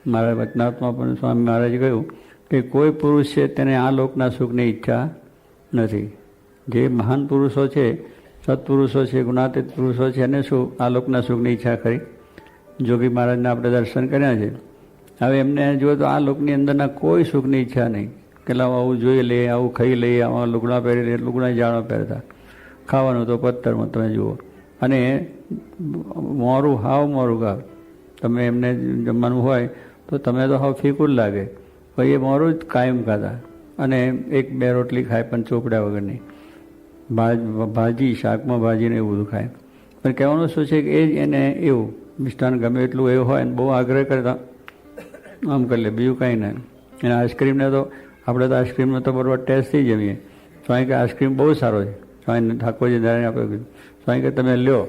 મારા વચનાત્મા પણ સ્વામી મહારાજે કહ્યું કે કોઈ પુરુષ છે તેને આ લોકના સુખની ઈચ્છા નથી. જે મહાન પુરુષો છે, સત્પુરુષો છે, ગુણાતીત પુરુષો છે, એને શું આ લોકના સુખની ઈચ્છા કરી? જોગી મહારાજના આપણે દર્શન કર્યા છે. હવે એમને જો તો આ લોકની અંદરના કોઈ સુખની ઈચ્છા નહીં. કેટલા આવું જોઈ લઈએ, આવું ખાઈ લઈએ, આવા લુગડા પહેરી લઈએ, લુગડા જાણો પહેરતા, ખાવાનું તો પથ્થરમાં તમે જુઓ. અને મોરું હાવ મોરું ખાવ. તમે એમને જમવાનું હોય તો તમે તો હાવ ફીકું લાગે. પછી એ મોરું જ કાયમ ખાતા અને એક બે રોટલી ખાય પણ ચોપડ્યા વગરની. ભાજી, શાકમાં ભાજીને એવું બધું ખાય. પણ કહેવાનું શું છે કે એ જ એને એવું મિષ્ટાન ગમે એટલું એવું હોય ને બહુ આગ્રહ કરતા આમ કરી લે, બીજું કાંઈ નહીં. અને આઈસ્ક્રીમને તો આપણે તો આઈસ્ક્રીમનો તો બરાબર ટેસ્ટથી જમીએ. સ્વામી કે આઈસ્ક્રીમ બહુ સારો છે. સ્વામી ઠાકોરજી ધારીને આપણે કીધું. સ્વામી કે તમે લ્યો.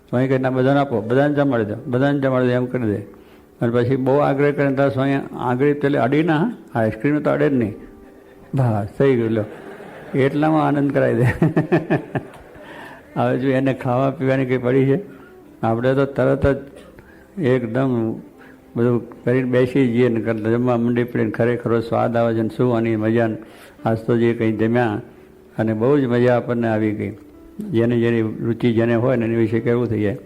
સ્વામી કે ના બધાને આપો, બધાને જમાડી દો, બધાને જમાડી દો એમ કરી દે. અને પછી બહુ આગ્રહ કરે ત્યારે સ્વામી આગ્રહ એટલે અડી ના, આઈસ્ક્રીમ તો અડે જ નહીં. બસ થઈ ગયું, લો એટલામાં આનંદ કરાવી દે. હવે જો એને ખાવા પીવાની કંઈ પડી છે? આપણે તો તરત જ એકદમ બધું કરીને બેસી જઈએ ને કરતા જમવા મંડી પડીને ખરેખર સ્વાદ આવે છે ને શું આની મજા. આજ તો જે કંઈ જમ્યા અને બહુ જ મજા આપણને આવી ગઈ. જેની રુચિ જેને હોય ને એની વિશે કેવું થઈ જાય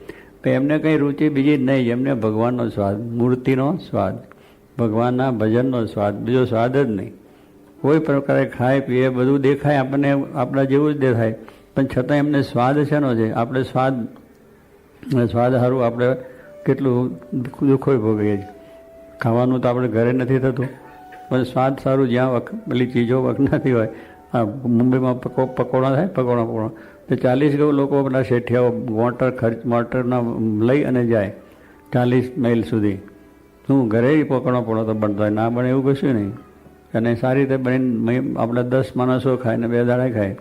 કે એમને કંઈ રુચિ બીજી જ નહીં, એમને ભગવાનનો સ્વાદ, મૂર્તિનો સ્વાદ, ભગવાનના ભજનનો સ્વાદ, બીજો સ્વાદ જ નહીં. કોઈ પ્રકારે ખાય પીએ બધું દેખાય આપણને આપણા જેવું જ દેખાય, પણ છતાં એમને સ્વાદ શેનો છે? આપણે સ્વાદ સારું આપણે કેટલું દુઃખો ભોગવીએ છીએ. ખાવાનું તો આપણે ઘરે નથી થતું, પણ સ્વાદ સારું જ્યાં પેલી ચીજો વખણાતી હોય. હા, મુંબઈમાં પકોડા થાય, પકોડા તો 40 લોકો પેલા શેઠિયાઓ મોટરના લઈ અને જાય 40 માઇલ સુધી. શું ઘરે પકોડા તો બનતા હોય? ના બને એવું કશું નહીં. અને સારી રીતે બનીને આપણે 10 માણસો ખાય ને 2 દાડા ખાય,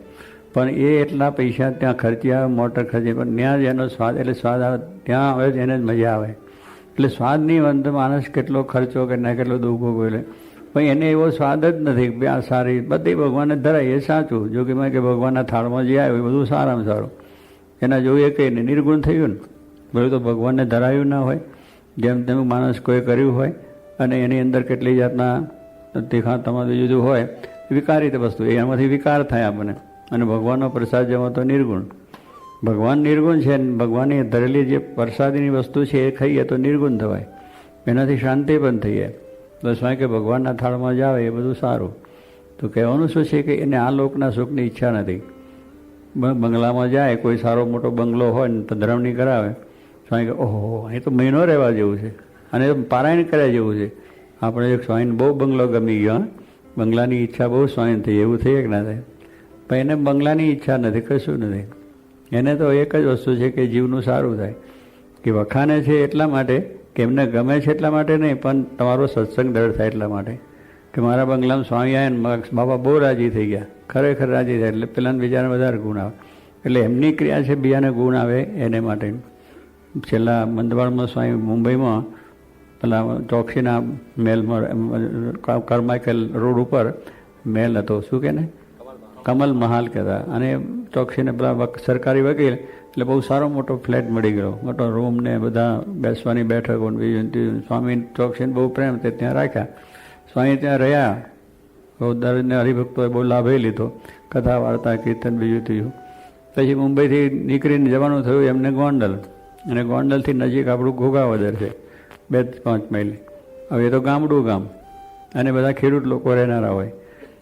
પણ એ એટલા પૈસા ત્યાં ખર્ચ્યા, મોટર ખર્ચી, પણ ત્યાં જ એનો સ્વાદ એટલે સ્વાદ આવે, ત્યાં આવે જ એને જ મજા આવે. એટલે સ્વાદની અંદર માણસ કેટલો ખર્ચો કે ના કેટલો દુઃખો બોલે, પણ એને એવો સ્વાદ જ નથી કે આ સારી બધી ભગવાનને ધરાય એ સાચું. જો કે કે ભગવાનના થાળમાં જે આવ્યું એ બધું સારામાં સારું, એના જેવું એ કંઈ નહીં. નિર્ગુણ થયું ને બધું તો ભગવાનને ધરાયું ના હોય. જેમ તેમ માણસ કોઈ કર્યું હોય અને એની અંદર કેટલી જાતના તીખા તમારું જુદું હોય, વિકારિત વસ્તુ, એમાંથી વિકાર થાય આપણને. અને ભગવાનનો પ્રસાદ જેમાં તો નિર્ગુણ. ભગવાન નિર્ગુણ છે ને ભગવાનની ધરેલી જે પ્રસાદીની વસ્તુ છે એ ખાઈએ તો નિર્ગુણ થવાય, એનાથી શાંતિ પણ થઈ જાય. તો સ્વામી કે ભગવાનના થાળમાં જ આવે એ બધું સારું. તો કહેવાનું શું છે કે એને આ લોકના સુખની ઈચ્છા નથી. બંગલામાં જાય, કોઈ સારો મોટો બંગલો હોય ને પધરામણી કરાવે, સ્વામી કે ઓહો અહીં તો મહિનો રહેવા જેવું છે અને પારાયણ કર્યા જેવું છે. આપણે એક સ્વામીને બહુ બંગલો ગમી ગયો, બંગલાની ઈચ્છા બહુ સ્વામીને થઈ, એવું થઈ કે ના થાય? પણ એને બંગલાની ઈચ્છા નથી, કશું નથી. એને તો એક જ વસ્તુ છે કે જીવનું સારું થાય. કે વખાણે છે એટલા માટે કે એમને ગમે છે એટલા માટે નહીં, પણ તમારો સત્સંગ દર થાય એટલા માટે. કે મારા બંગલામાં સ્વામી આવ્યા ને બાબા બહુ રાજી થઈ ગયા, ખરેખર રાજી થાય. એટલે પેલાને બીજાને વધારે ગુણ આવે. એટલે એમની ક્રિયા છે બીજાને ગુણ આવે એને માટે. છેલ્લા મંદવાડમાં સ્વામી મુંબઈમાં પેલા ચોકસીના મેલમાં કરમાઇકલ રોડ ઉપર મેલ હતો, શું કે ને કમલ મહાલ કહેતા. અને ચોકસીને પેલા સરકારી વકીલ એટલે બહુ સારો મોટો ફ્લેટ મળી ગયો, મોટો રૂમ ને બધા બેસવાની બેઠકો બીજું. સ્વામી ચોકસીને બહુ પ્રેમ તે ત્યાં રાખ્યા. સ્વામી ત્યાં રહ્યા, બહુ દરેકને હરિભક્તોએ બહુ લાભે લીધો, કથા વાર્તા કીર્તન બીજું થયું. પછી મુંબઈથી નીકળીને જવાનું થયું એમને ગોંડલ, અને ગોંડલથી નજીક આપણું ઘોઘાવદર છે 2-5 માઇલ. હવે એ તો ગામડું ગામ અને બધા ખેડૂત લોકો રહેનારા હોય.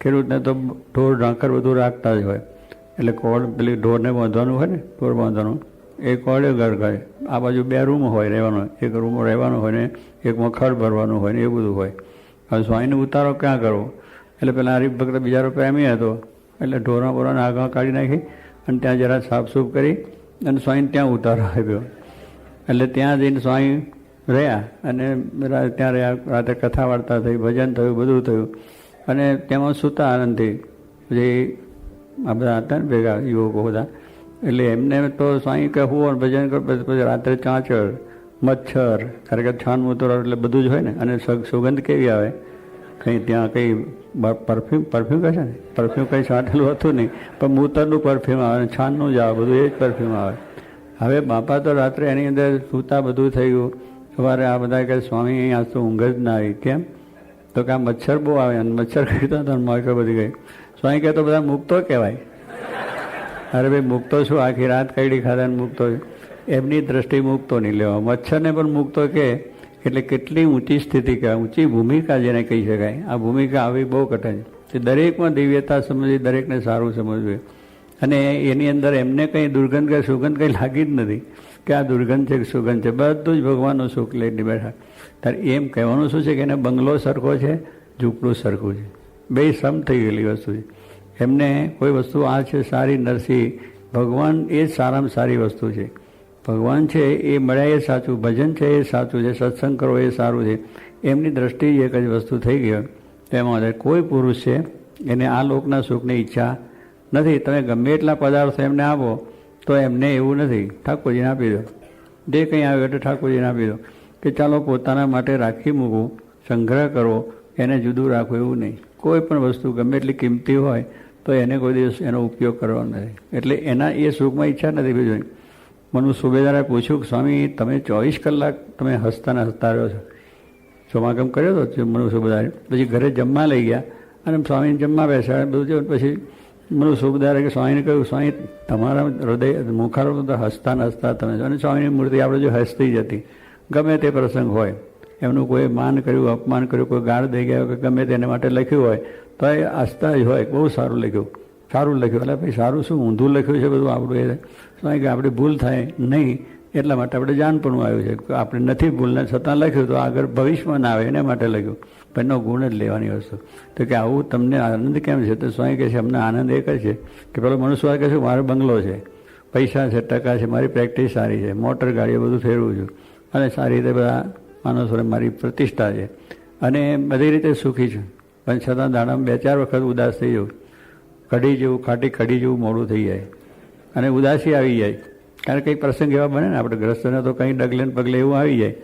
ખેડૂતને તો ઢોર ઢાંકર બધું રાખતા જ હોય. એટલે કોળ પેલી ઢોરને બાંધવાનું હોય ને, ઢોર બાંધવાનું એ કોળે ઘર ઘરે. આ બાજુ 2 રૂમ હોય રહેવાનો, એક રૂમ રહેવાનું હોય ને એકમાં ખડ ભરવાનું હોય ને એ બધું હોય. હવે સ્વામીને ઉતારો ક્યાં કરવો? એટલે પેલા હરિભક્ત બિચારો પ્રેમી હતો, એટલે ઢોરા બોરાને આગળ કાઢી નાખી અને ત્યાં જરા સાફસૂફ કરી અને સ્વામીને ત્યાં ઉતારો આપ્યો. એટલે ત્યાં જઈને સ્વામી રહ્યા અને ત્યાં રહ્યા. રાતે કથા વાર્તા થઈ, ભજન થયું, બધું થયું અને તેમાં સૂતા આનંદથી. પછી આ બધા હતા ને ભેગા યુવકો બધા, એટલે એમને તો સ્વામી કે હું ભજન કરું. પછી રાત્રે ચાંચર, મચ્છર, કારણ કે છાન મૂતર એટલે બધું જ હોય ને. અને સુગંધ કેવી આવે, કંઈ ત્યાં કંઈ પરફ્યુમ કહે છે ને, પરફ્યુમ કંઈ છાંટેલું હતું નહીં, પણ મૂતરનું પરફ્યુમ આવે, છાનનું જ આવે, બધું એ જ પરફ્યુમ આવે. હવે બાપા તો રાત્રે એની અંદર સૂતા બધું થયું સવારે આ બધા કહે સ્વામી આજ તો ઊંઘ જ ના આવી. કેમ? તો કે આ મચ્છર બહુ આવે અને મચ્છર ખાતા હતા મોકો બધી ગઈ. સ્વામી કહે તો બધા મુક્તો કહેવાય. અરે ભાઈ મુક્તો શું, આખી રાત કઈડી ખાધા ને મુક્તો. એમની દ્રષ્ટિ મુક્તો નહીં લેવા. મચ્છરને પણ મુક્તો કહે એટલે કેટલી ઊંચી સ્થિતિ કહેવાય, ઊંચી ભૂમિકા જેને કહી શકાય. આ ભૂમિકા આવી બહુ કઠિન છે. દરેકમાં દિવ્યતા સમજવી, દરેકને સારું સમજવું. અને એની અંદર એમને કંઈ દુર્ગંધ કે સુગંધ કંઈ લાગી જ નથી કે આ દુર્ગંધ છે કે સુગંધ છે. બધું જ ભગવાનનું સુખ લઈને બેઠા. ત્યારે એમ કહેવાનું શું છે કે એને બંગલો સરખો છે, ઝૂંપડું સરખું છે, બે સમ થઈ ગયેલી વસ્તુ છે. એમને કોઈ વસ્તુ આ છે સારી નથી. ભગવાન એ જ સારામાં સારી વસ્તુ છે. ભગવાન છે એ મળ્યા એ સાચું, ભજન છે એ સાચું છે, સત્સંગ કરો એ સારું છે. એમની દ્રષ્ટિ એક જ વસ્તુ થઈ ગઈ. તેમાં કોઈ પુરુષ છે એને આ લોકના સુખની ઈચ્છા નથી. તમે ગમે એટલા પદાર્થો એમને આપો તો એમને એવું નથી ઠાકોરજીને આપી દો, જે કંઈ આવ્યું એટલે ઠાકોરજીને આપી દો, કે ચાલો પોતાના માટે રાખી મૂકવું, સંગ્રહ કરવો, એને જુદું રાખવું એવું નહીં. કોઈ પણ વસ્તુ ગમે એટલી કિંમતી હોય તો એને કોઈ દિવસ એનો ઉપયોગ કરવાનો નથી. એટલે એના એ સુખમાં ઈચ્છા નથી. બીજું મને સુબેદારે પૂછ્યું કે સ્વામી તમે 24 કલાક તમે હસતા ને હસતા રહ્યો છો. સમાગમ કર્યો હતો મનુ સુબેદારે. પછી ઘરે જમવા લઈ ગયા અને સ્વામીને જમવા બેસાડે બધું. પછી મનુ સુબેદારે કે સ્વામીને કહ્યું સ્વામી તમારા હૃદય મુખારો તો હસતા ને હસતા તમે છો. અને સ્વામીની મૂર્તિ આપણે જો હસતી જ હતી. ગમે તે પ્રસંગ હોય, એમનું કોઈ માન કર્યું, અપમાન કર્યું, કોઈ ગાળ દઈ ગયા કે ગમે તેને માટે લખ્યું હોય તો એ હસતા જ હોય. બહુ સારું લખ્યું, સારું લખ્યું. એટલે ભાઈ સારું શું, ઊંધું લખ્યું છે બધું આપણું. એ સ્વામી કે આપણે ભૂલ થાય નહીં એટલા માટે આપણે જાણપણું આવ્યું છે. આપણે નથી ભૂલને છતાં લખ્યું તો આગળ ભવિષ્યમાં ના આવે એના માટે લખ્યું. પણ એનો ગુણ જ લેવાની વસ્તુ. તો કે આવું તમને આનંદ કેમ છે? તો સ્વામી કહે છે અમને આનંદ એક જ છે કે પેલો મનુષ્ય કહે છે મારો બંગલો છે, પૈસા છે, ટકા છે, મારી પ્રેક્ટિસ સારી છે, મોટર ગાડીઓ બધું ફેરવું છું અને સારી રીતે બધા માણસોને મારી પ્રતિષ્ઠા છે અને બધી રીતે સુખી છું. પણ છતાં દાડામાં 2-4 વખત ઉદાસ થઈ જવું, કઢી જેવું, ખાટી કઢી જેવું મોડું થઈ જાય અને ઉદાસી આવી જાય. કારણ કે કંઈક પ્રસંગ એવા બને ને આપણે ગ્રસ્તને તો કંઈ ડગલે ને પગલે એવું આવી જાય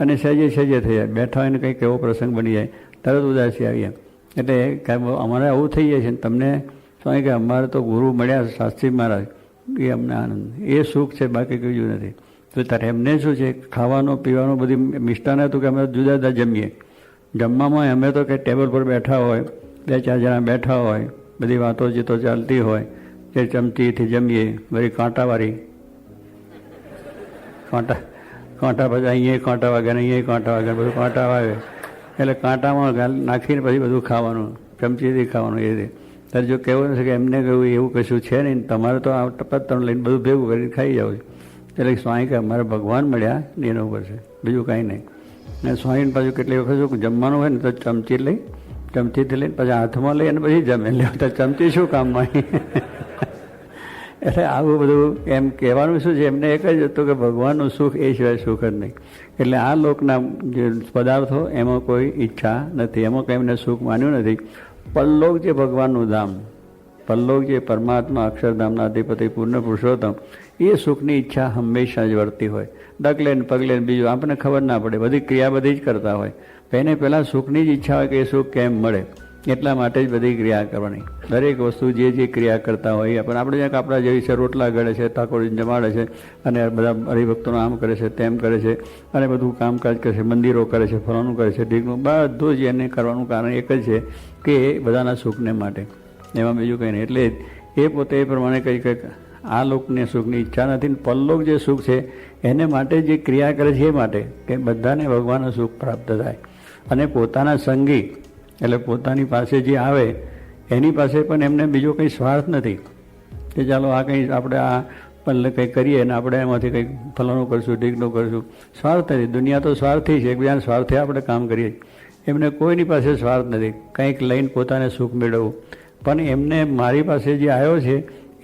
અને સહેજે સહેજે થઈ જાય. બેઠા હોય ને કંઈક એવો પ્રસંગ બની જાય તરત ઉદાસી આવી જાય. એટલે અમારે આવું થઈ જાય છે ને તમને સ્વામી કે અમારે તો ગુરુ મળ્યા શાસ્ત્રી મહારાજ, એ અમને આનંદ, એ સુખ છે, બાકી કયું નથી. તો ત્યારે એમને શું છે ખાવાનું પીવાનું બધી મિષ્ટાન હતું કે અમે જુદા જુદા જમીએ. જમવામાં અમે તો કંઈ ટેબલ પર બેઠા હોય, 2-4 જણા બેઠા હોય, બધી વાતો જીતો ચાલતી હોય, એ ચમચીથી જમીએ. બધી કાંટાવાળી કાંટા પછી અહીંયા કાંટા વાગે ને અહીંયા કાંટા વાગે, બધું કાંટા વાગે એટલે કાંટામાં નાખીને પછી બધું ખાવાનું, ચમચીથી ખાવાનું. એ રીતે ત્યારે જો કહેવું નથી કે એમને કહ્યું એવું કશું છે નહીં, તમારે તો આ પત્તર લઈને બધું ભેગું કરીને ખાઈ જાવ. એટલે સ્વામી કે અમારે ભગવાન મળ્યા એના ઉપર છે, બીજું કાંઈ નહીં. અને સ્વામીને પાછું કેટલી વખત જમવાનું હોય ને તો ચમચીથી લઈને પછી હાથમાં લઈ અને પછી જમે. એટલે ચમચી શું કામમાં? એટલે આવું બધું એમ કહેવાનું શું છે એમને એક જ હતું કે ભગવાનનું સુખ એ સિવાય સુખ જ નહીં. એટલે આ લોકના જે પદાર્થો એમાં કોઈ ઈચ્છા નથી, એમાં કંઈ એમને સુખ માન્યું નથી. પરલોક જે ભગવાનનું ધામ, પરલોક જે પરમાત્મા અક્ષરધામના અધિપતિ પૂર્ણ પુરુષોત્તમ, એ સુખની ઈચ્છા હંમેશા જ વર્તી હોય. ડગલે ને પગલે બીજું આપણને ખબર ના પડે, બધી ક્રિયા બધી જ કરતા હોય. એને પહેલાં સુખની જ ઈચ્છા હોય કે એ સુખ કેમ મળે, એટલા માટે જ બધી ક્રિયા કરવાની. દરેક વસ્તુ જે ક્રિયા કરતા હોય પણ આપણે જ્યાં આપણા જેવી છે, રોટલા ગળે છે, ઠાકોરજીને જમાડે છે અને બધા હરિભક્તોનો આમ કરે છે, તેમ કરે છે અને બધું કામકાજ કરે છે, મંદિરો કરે છે, ફલાણું કરે છે, ઢીકનું, બધું જ એને કરવાનું કારણ એક જ છે કે બધાના સુખને માટે, એમાં બીજું કંઈ નહીં. એટલે એ પોતે એ પ્રમાણે કંઈ આ લોકને સુખની ઈચ્છા નથી. પરલોક જે સુખ છે એને માટે જે ક્રિયા કરે છે એ માટે કે બધાને ભગવાનનું સુખ પ્રાપ્ત થાય. અને પોતાના સંગી એટલે પોતાની પાસે જે આવે એની પાસે પણ એમને બીજો કંઈ સ્વાર્થ નથી કે ચાલો આ કંઈ આપણે આ પણ કંઈ કરીએ ને આપણે એમાંથી કંઈક ફલાણું કરશું, ઢીકનું કરશું. સ્વાર્થ નથી. દુનિયા તો સ્વાર્થી છે, એકબીજાના સ્વાર્થે આપણે કામ કરીએ. એમને કોઈની પાસે સ્વાર્થ નથી કંઈક લઈને પોતાને સુખ મેળવવું. પણ એમને મારી પાસે જે આવ્યો છે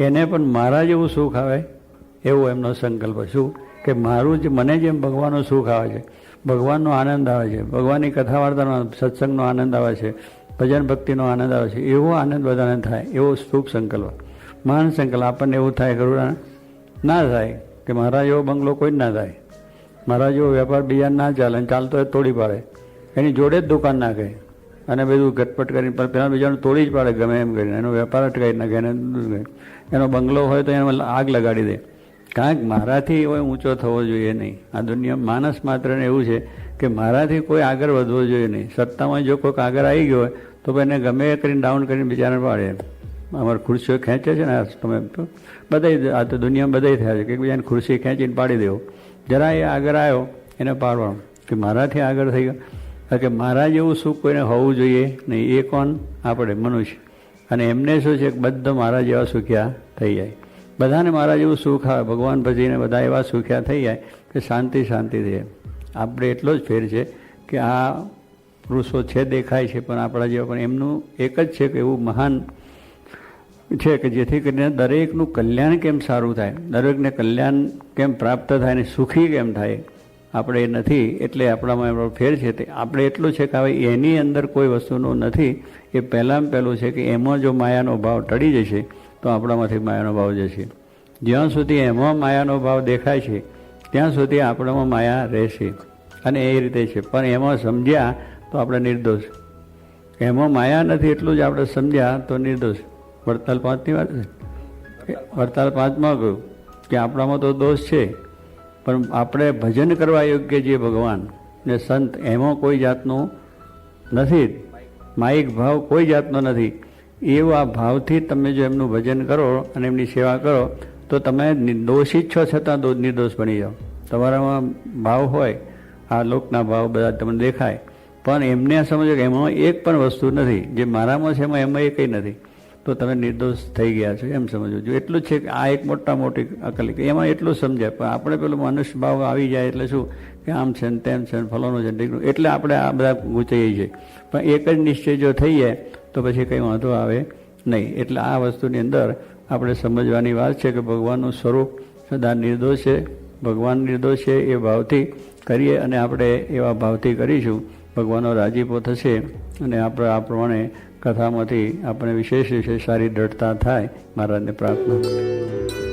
એને પણ મારા જેવું સુખ આવે એવો એમનો સંકલ્પ. શું કે મારું જ મને જેમ ભગવાનનું સુખ આવે છે, ભગવાનનો આનંદ આવે છે, ભગવાનની કથા વાર્તાનો સત્સંગનો આનંદ આવે છે, ભજન ભક્તિનો આનંદ આવે છે, એવો આનંદ બધાને થાય એવો શુભ સંકલ્પ, મહાન સંકલ્પ. આપણને એવું થાય ખરું ના થાય કે મારા જેવો બંગલો કોઈ જ ના થાય, મારા જેવો વેપાર બીજાને ના ચાલે, ચાલતો હોય તોડી પાડે, એની જોડે જ દુકાન નાખે અને બધું ઘટપટ કરીને પેલા બીજાનું તોડી જ પાડે ગમે એમ કરીને, એનો વેપાર અટકાવી નાખે, એનો બંગલો હોય તો એમાં આગ લગાડી દે. કાંઈક મારાથી એવો ઊંચો થવો જોઈએ નહીં. આ દુનિયામાં માણસ માત્રને એવું છે કે મારાથી કોઈ આગળ વધવો જોઈએ નહીં. સત્તામાં જો કોઈક આગળ આવી ગયો હોય તો એને ગમે એ કરીને ડાઉન કરીને બિચારાને પાડે. અમારે ખુરશીઓ ખેંચે છે ને, તમે બધા આ તો દુનિયામાં બધા થયા છે કે એકબીજાને ખુરશી ખેંચીને પાડી દેવો. જરા એ આગળ આવ્યો એને પાડવાનો કે મારાથી આગળ થઈ ગયો. કારણ કે મારા જેવું સુખ કોઈને હોવું જોઈએ નહીં. એ કોણ? આપણે મનુષ્ય. અને એમને શું છે કે બધા મારા જેવા સુખ્યા થઈ જાય. બધાને મારા જેવું સુખ આવે. ભગવાન પછીને બધા એવા સુખ્યા થઈ જાય કે શાંતિ શાંતિ થઈ જાય. આપણે એટલો જ ફેર છે કે આ પુરુષો છે દેખાય છે પણ આપણા જેવા, પણ એમનું એક જ છે કે એવું મહાન છે કે જેથી કરીને દરેકનું કલ્યાણ કેમ સારું થાય, દરેકને કલ્યાણ કેમ પ્રાપ્ત થાય ને સુખી કેમ થાય. આપણે એ નથી એટલે આપણામાં એમનો ફેર છે. તે આપણે એટલું છે કે હવે એની અંદર કોઈ વસ્તુનું નથી. એ પહેલાં પહેલું છે કે એમાં જો માયાનો ભાવ ટળી જશે તો આપણામાંથી માયાનો ભાવ જશે. જ્યાં સુધી એમાં માયાનો ભાવ દેખાય છે ત્યાં સુધી આપણામાં માયા રહેશે. અને એ રીતે છે. પણ એમાં સમજ્યા તો આપણે નિર્દોષ. એમાં માયા નથી એટલું જ આપણે સમજ્યા તો નિર્દોષ. વડતાલ 5ની વાત છે. વડતાલ 5માં કહ્યું કે આપણામાં તો દોષ છે પણ આપણે ભજન કરવા યોગ્ય જે ભગવાન ને સંત એમાં કોઈ જાતનું નથી. માયિક ભાવ કોઈ જાતનો નથી. એવા ભાવથી તમે જો એમનું ભજન કરો અને એમની સેવા કરો તો તમે દોષિત છો છતાં નિર્દોષ બની જાઓ. તમારામાં ભાવ હોય, આ લોકના ભાવ બધા તમને દેખાય પણ એમને સમજો કે એમાં એક પણ વસ્તુ નથી જે મારામાં છે એમાં એ કંઈ નથી તો તમે નિર્દોષ થઈ ગયા છો એમ સમજો. જો એટલું જ છે કે આ એક મોટી અકલ એમાં એટલું સમજાય. પણ આપણે પેલું મનુષ્ય ભાવ આવી જાય એટલે શું કે આમ છે ને તેમ છે ને ફલાણું છે ને એટલે આપણે આ બધા ગૂંચાઈએ છીએ. પણ એક જ નિશ્ચય જો થઈ જાય તો પછી કંઈ વાંધો આવે નહીં. એટલે આ વસ્તુની અંદર આપણે સમજવાની વાત છે કે ભગવાનનું સ્વરૂપ સદા નિર્દોષ છે. ભગવાન નિર્દોષ છે એ ભાવથી કરીએ અને આપણે એવા ભાવથી કરીશું ભગવાનનો રાજીપો થશે અને આપણે આ પ્રમાણે કથામાંથી આપણે વિશેષ સારી દ્રઢતા થાય. મહારાજને પ્રાર્થના.